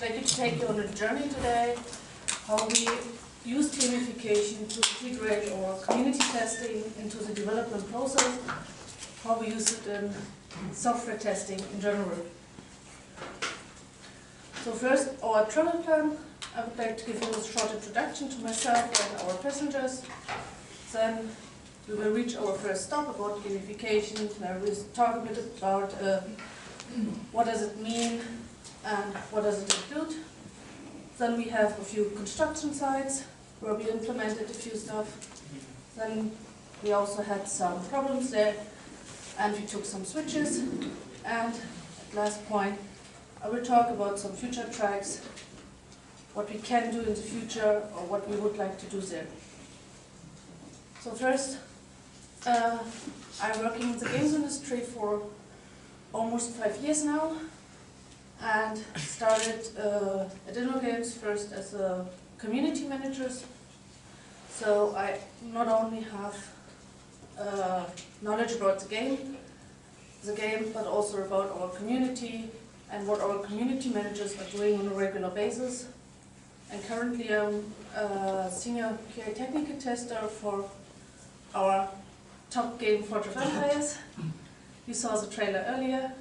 like to take you on a journey today, how we use gamification to integrate our community testing into the development process, how we use it in software testing in general. So first, our travel plan. I would like to give you a short introduction to myself and our passengers. Then we will reach our first stop about gamification, where we talk a bit about what does it mean and what does it include. Then we have a few construction sites where we implemented a few stuff. Then we also had some problems there and we took some switches. And at last point, I will talk about some future tracks, what we can do in the future or what we would like to do there. So first, I'm working in the games industry for almost 5 years now, and started at InnoGames first as a community manager. So I not only have knowledge about the game, but also about our community and what our community managers are doing on a regular basis. And currently I'm a senior QA technical tester for our top game for Empires. You saw the trailer earlier.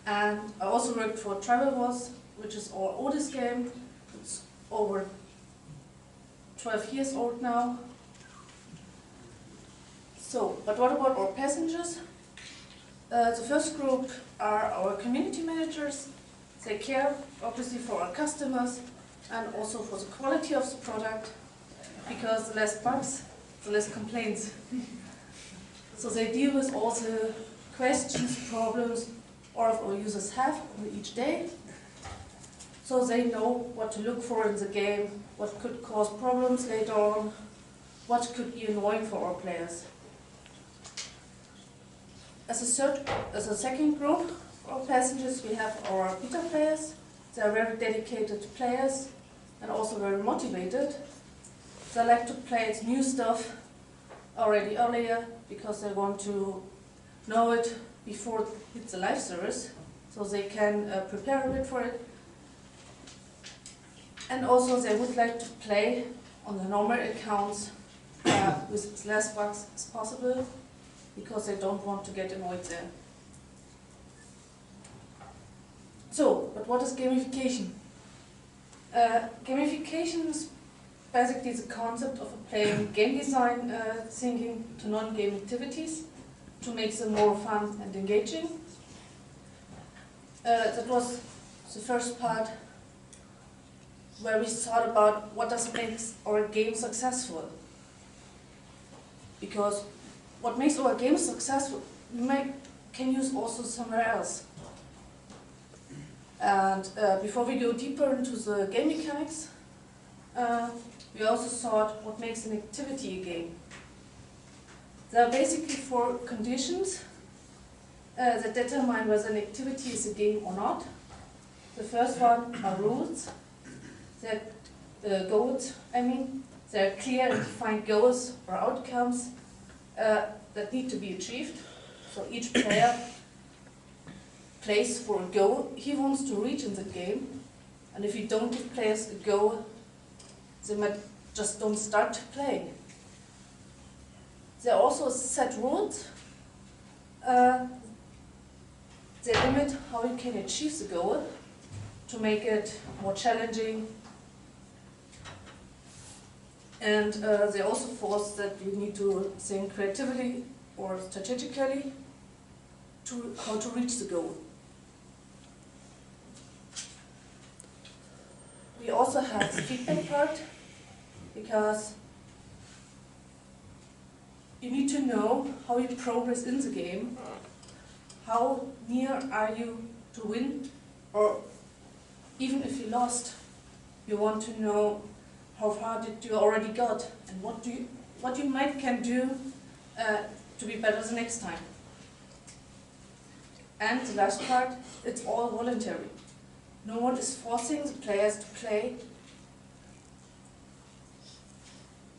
And I also worked for Travel Wars, which is our oldest game. It's over 12 years old now. So, but what about our passengers? The first group are our community managers. They care, obviously, for our customers and also for the quality of the product, because the less bugs, the less complaints. So they deal with all the questions, problems all of our users have on each day. So they know what to look for in the game, what could cause problems later on, what could be annoying for our players. As a second group of passengers, we have our beta players. They are very dedicated players and also very motivated. They like to play new stuff already earlier because they want to know it before it hits the live service, so they can prepare a bit for it. And also they would like to play on the normal accounts with as less bugs as possible, because they don't want to get annoyed there. So, but what is gamification? Gamification is basically the concept of applying game design thinking to non-game activities to make them more fun and engaging. That was the first part where we thought about what does make our game successful. Because what makes our game successful can use also somewhere else. And before we go deeper into the game mechanics, we also thought what makes an activity a game. There are basically 4 conditions that determine whether an activity is a game or not. The first one are rules. They're goals, They're clear and defined goals or outcomes that need to be achieved. So each player plays for a goal he wants to reach in the game, and if you don't give players a goal, they might just don't start playing. There are also set rules. They limit how you can achieve the goal to make it more challenging, and they also force that you need to think creatively or strategically to how to reach the goal. We also have the feedback part, because you need to know how you progress in the game, how near are you to win, or even if you lost, you want to know how far did you already got and what you can do to be better the next time. And the last part, it's all voluntary. No one is forcing the players to play.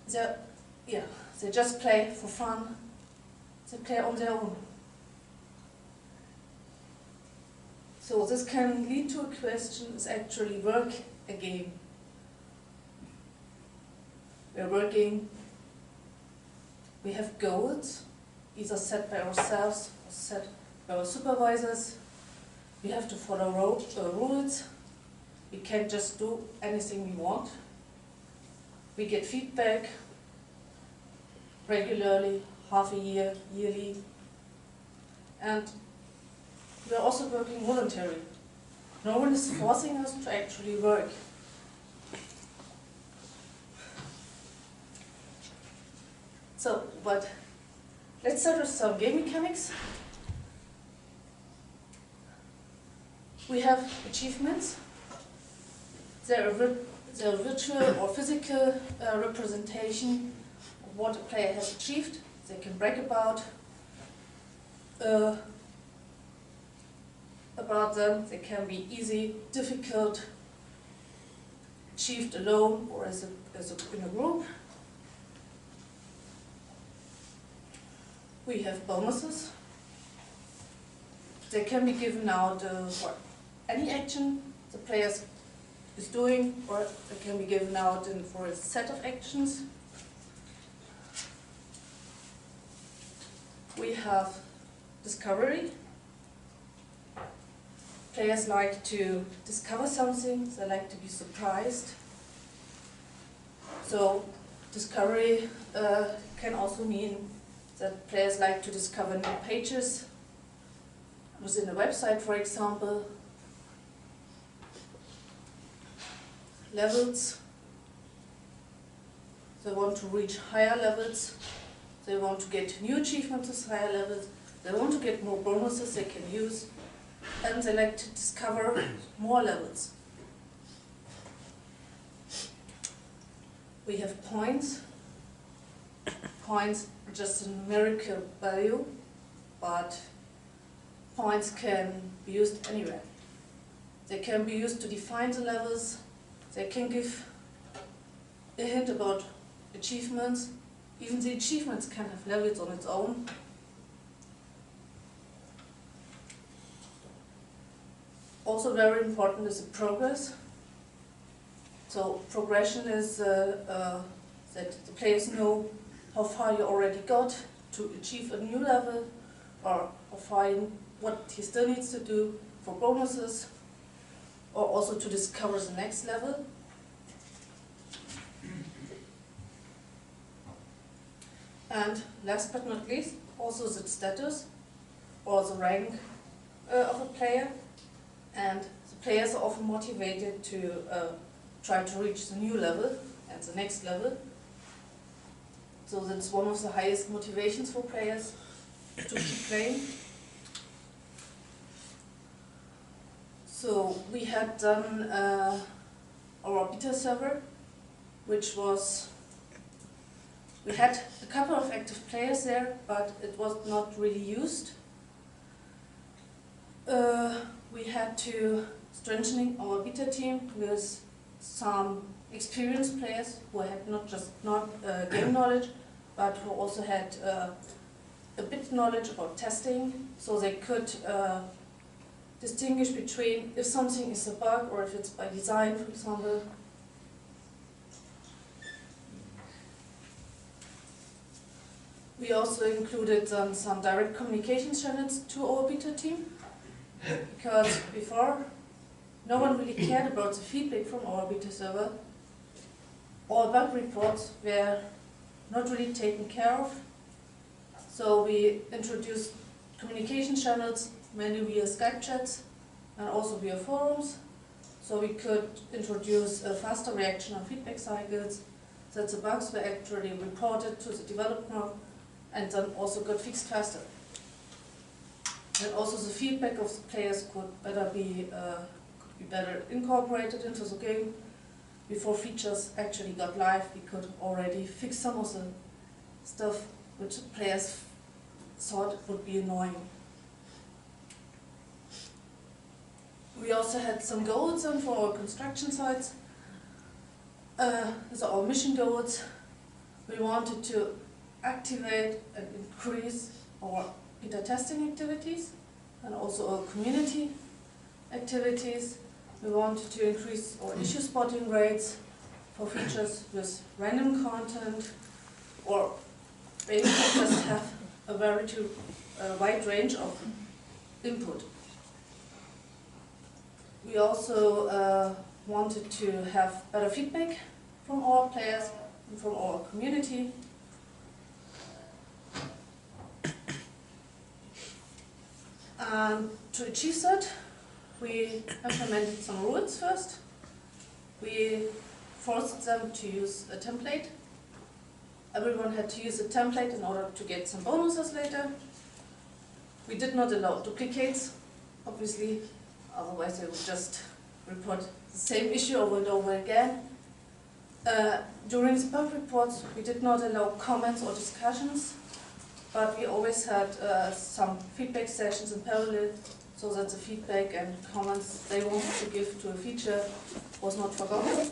They just play for fun. They play on their own. So this can lead to a question, is actually work a game? We're working, we have goals, either set by ourselves or set by our supervisors. We have to follow rules. We can't just do anything we want. We get feedback regularly, half a year, yearly. And we're also working voluntarily. No one is forcing us to actually work. So, but let's start with some game mechanics. We have achievements. They're a virtual or physical representation of what a player has achieved. They can brag about them. They can be easy, difficult, achieved alone or in a group. We have bonuses. They can be given out for any action the player is doing, or they can be given out for a set of actions. We have discovery. Players like to discover something, they like to be surprised. So discovery can also mean that players like to discover new pages within a website, for example. Levels. They want to reach higher levels. They want to get new achievements with higher levels. They want to get more bonuses they can use. And they like to discover more levels. We have points. Points are just a numerical value, but points can be used anywhere. They can be used to define the levels. They can give a hint about achievements. Even the achievements can have levels on its own. Also very important is the progress. So progression is that the players know how far you already got to achieve a new level, or what he still needs to do for bonuses, or also to discover the next level. And last but not least, also the status or the rank of a player. And the players are often motivated to try to reach the new level and the next level. So that's one of the highest motivations for players to keep playing. So we had done our beta server, which was, we had a couple of active players there, but it was not really used. We had to strengthening our beta team with some experienced players who had not just game knowledge, but who also had a bit knowledge about testing, so they could distinguish between if something is a bug or if it's by design, for example. We also included some direct communication channels to our beta team, because before no one really cared about the feedback from our beta server. All bug reports were not really taken care of. So we introduced communication channels, mainly via Skype chats and also via forums. So we could introduce a faster reaction on feedback cycles, that the bugs were actually reported to the developer and then also got fixed faster. And also the feedback of the players could be better incorporated into the game. Before features actually got live, we could already fix some of the stuff which the players thought would be annoying. We also had some goals for our construction sites. These are our mission goals. We wanted to activate and increase our beta testing activities and also our community. activities. We wanted to increase our issue spotting rates for features with random content, or basically just have a very wide range of input. We also wanted to have better feedback from our players and from our community. And to achieve that, we implemented some rules first. We forced them to use a template. Everyone had to use a template in order to get some bonuses later. We did not allow duplicates, obviously, otherwise they would just report the same issue over and over again. During the bug reports, we did not allow comments or discussions, but we always had some feedback sessions in parallel, so that the feedback and comments they wanted to give to a feature was not forgotten.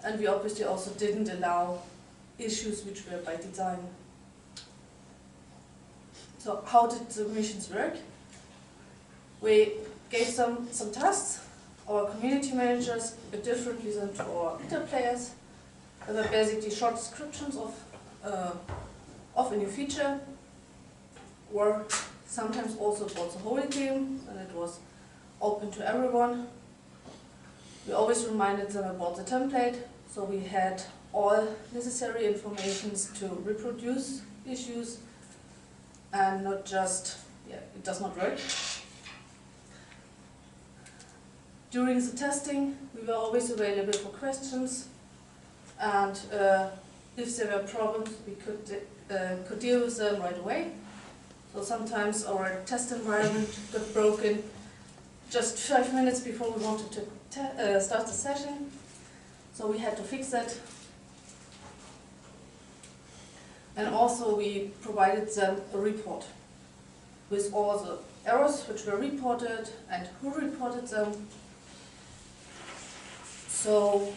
And we obviously also didn't allow issues which were by design. So how did the missions work? We gave them some tasks. Our community managers did differently than to our beta players. They were basically short descriptions of a new feature, or sometimes also about the whole game, and it was open to everyone. We always reminded them about the template, so we had all necessary information to reproduce issues and not just, it does not work. During the testing, we were always available for questions, and if there were problems, we could deal with them right away. So sometimes our test environment got broken just 5 minutes before we wanted to start the session, so we had to fix that. And also we provided them a report with all the errors which were reported and who reported them. So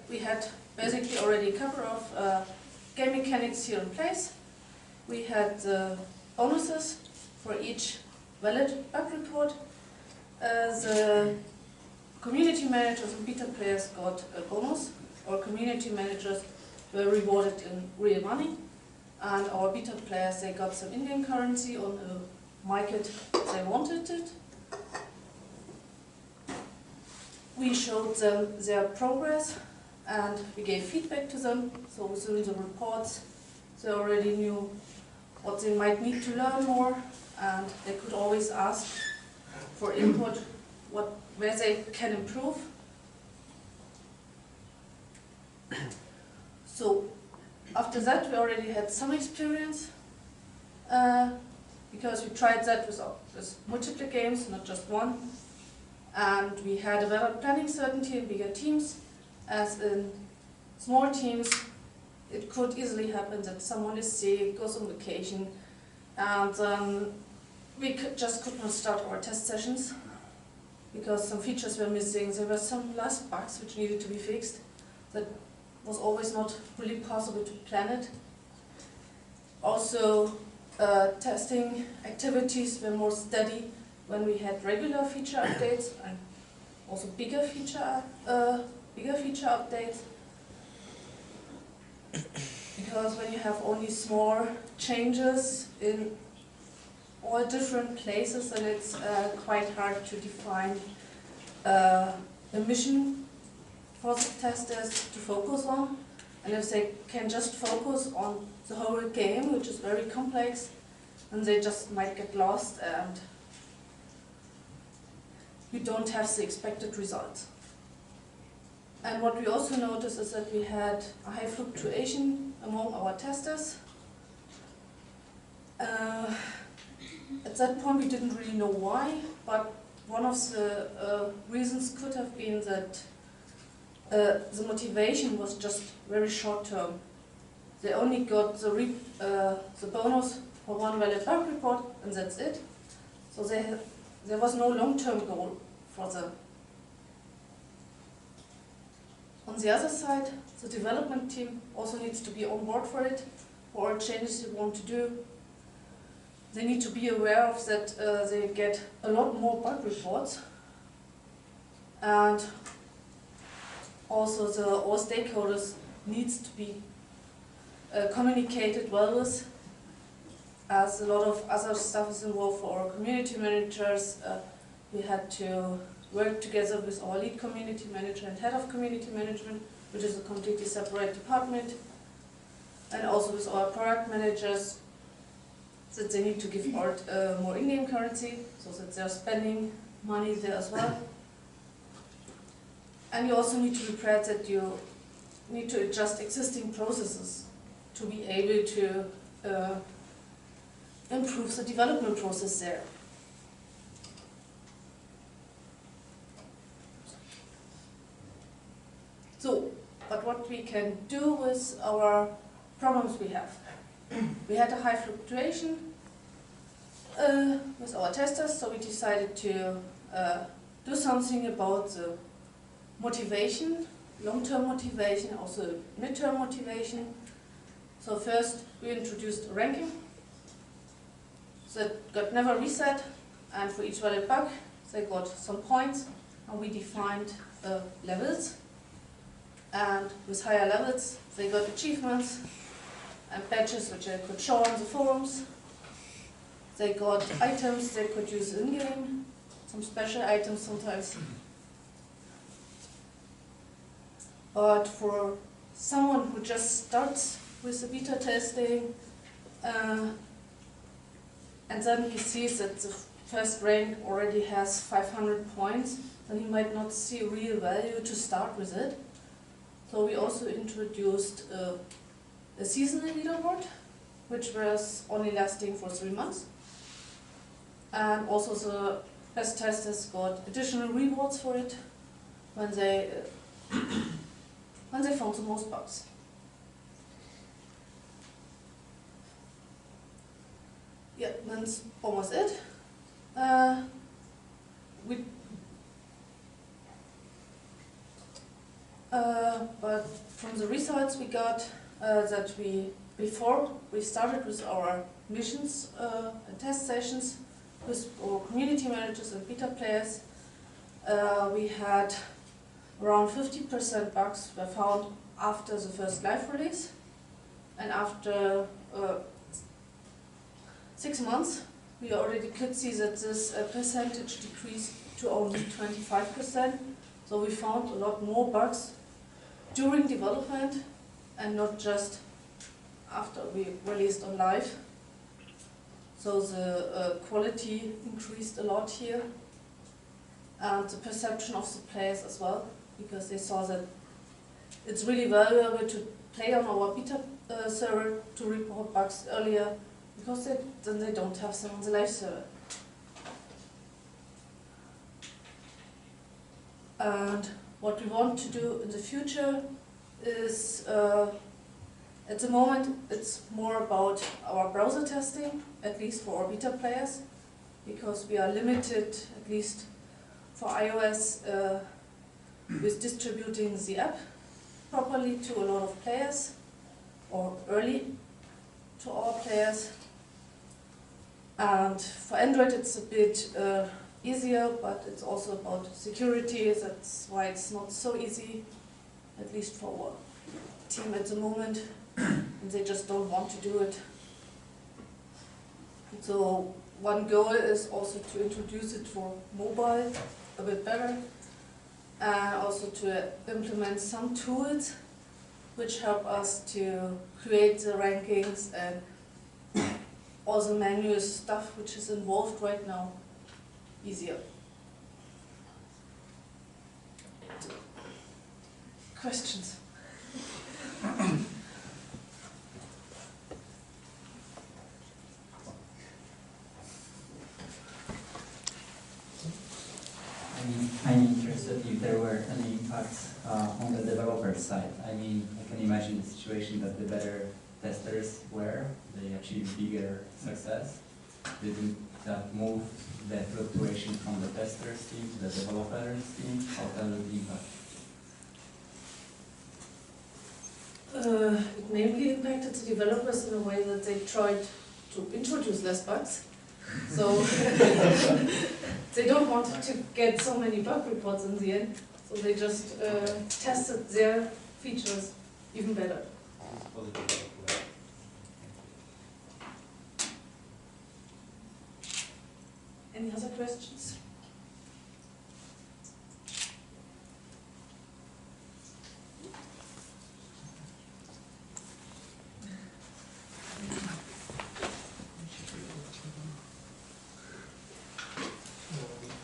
we had basically already a couple of game mechanics here in place. We had the bonuses for each valid bug report. The community managers and beta players got a bonus. Our community managers were rewarded in real money, and our beta players, they got some in-game currency on a market they wanted it. We showed them their progress and we gave feedback to them, so within the reports they already knew what they might need to learn more, and they could always ask for input where they can improve. So after that we already had some experience, because we tried that with multiple games, not just one, and we had a better planning certainty in bigger teams. As in small teams, it could easily happen that someone is sick, goes on vacation, and we just could not start our test sessions because some features were missing. There were some last bugs which needed to be fixed. That was always not really possible to plan it. Also, testing activities were more steady when we had regular feature updates and also bigger feature updates. Because when you have only small changes in all different places, then it's quite hard to define a mission for the testers to focus on. And if they can just focus on the whole game, which is very complex, then they just might get lost and you don't have the expected results. And what we also noticed is that we had a high fluctuation among our testers. At that point we didn't really know why, but one of the reasons could have been that the motivation was just very short term. They only got the bonus for one valid bug report and that's it. So there was no long-term goal for them. On the other side, the development team also needs to be on board for it, for all changes you want to do. they need to be aware of that they get a lot more bug reports, and also all stakeholders needs to be communicated well with, as a lot of other stuff is involved for our community managers. We had to work together with our lead community manager and head of community management, which is a completely separate department, and also with our product managers, that they need to give out more in-game currency, so that they're spending money there as well. And you also need to be prepared that you need to adjust existing processes to be able to improve the development process there. So, but what we can do with our problems we have. We had a high fluctuation with our testers, so we decided to do something about the motivation, long-term motivation, also mid-term motivation. So first we introduced a ranking that got never reset, and for each valid bug they got some points, and we defined levels, and with higher levels they got achievements and badges which they could show on the forums. They got items they could use in-game, some special items sometimes. But for someone who just starts with the beta testing, and then he sees that the first rank already has 500 points, then he might not see real value to start with it. So we also introduced a seasonal leaderboard, which was only lasting for 3 months. And also the best testers got additional rewards for it when they found the most bugs. Yeah, that's almost it. But from the results we got, that before we started with our missions and test sessions with our community managers and beta players, we had around 50% bugs were found after the first live release, and after 6 months we already could see that this percentage decreased to only 25%. So we found a lot more bugs during development and not just after we released on live. So the quality increased a lot here, and the perception of the players as well, because they saw that it's really valuable to play on our beta server to report bugs earlier, because then they don't have them on the live server. And what we want to do in the future is, at the moment, it's more about our browser testing, at least for our beta players, because we are limited, at least for iOS, with distributing the app properly to a lot of players, or early to all players. And for Android it's a bit easier, but it's also about security. That's why it's not so easy, at least for our team at the moment, and they just don't want to do it. So one goal is also to introduce it for mobile a bit better, and also to implement some tools which help us to create the rankings and all the manual stuff which is involved right now easier. Questions? I'm interested if there were any impacts on the developer side. I mean, I can imagine the situation that the better testers were, they achieved bigger success. Didn't that move the fluctuation from the testers team to the developers team? How that would impact? It mainly impacted the developers in a way that they tried to introduce less bugs. So they don't want to get so many bug reports in the end. So they just tested their features even better. Any other questions?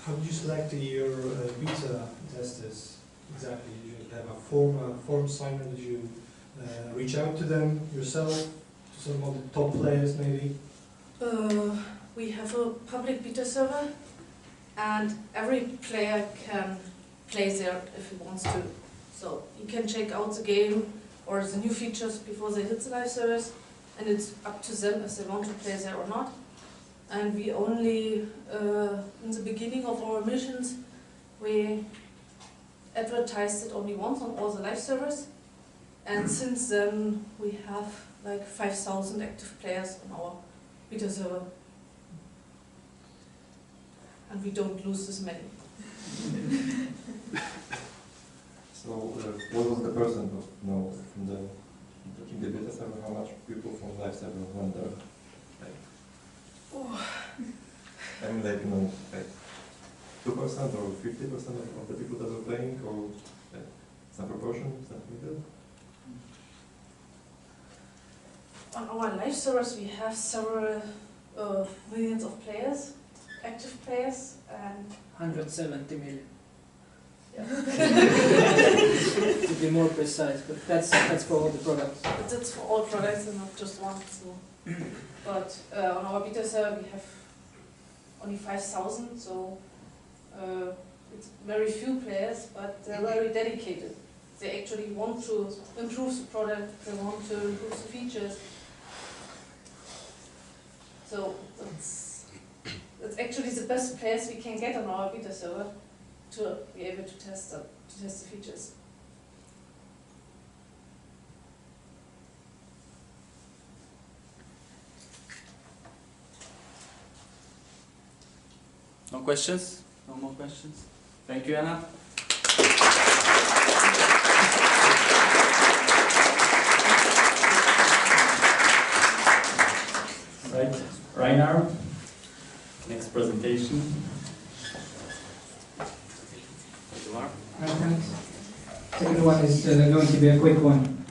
How did you select your beta testers exactly? Did you have a form signer? Did you reach out to them yourself, to some of the top players maybe? We have a public beta server, and every player can play there if he wants to. So he can check out the game or the new features before they hit the live service, and it's up to them if they want to play there or not. And we only, in the beginning of our missions, we advertised it only once on all the live servers. And since then, we have like 5,000 active players on our beta server. And we don't lose this many. So, what was the percent of, from the in the beta server, how much people from live server went there? Like, I mean, like, like 2% or 50% of the people that were playing, or like, some proportion, something like that? On our live servers, we have several millions of players, active players, and 170 million. yeah. To be more precise, but that's for all the products. But that's for all products and not just one. So. But on our beta server, we have only 5,000, so it's very few players, but they're very dedicated. They actually want to improve the product, they want to improve the features. So that's actually the best players we can get on our beta server to be able to test the features. No questions? No more questions? Thank you, Jana. Right, Rainer, next presentation. You are. Thanks. Second one is going to be a quick one.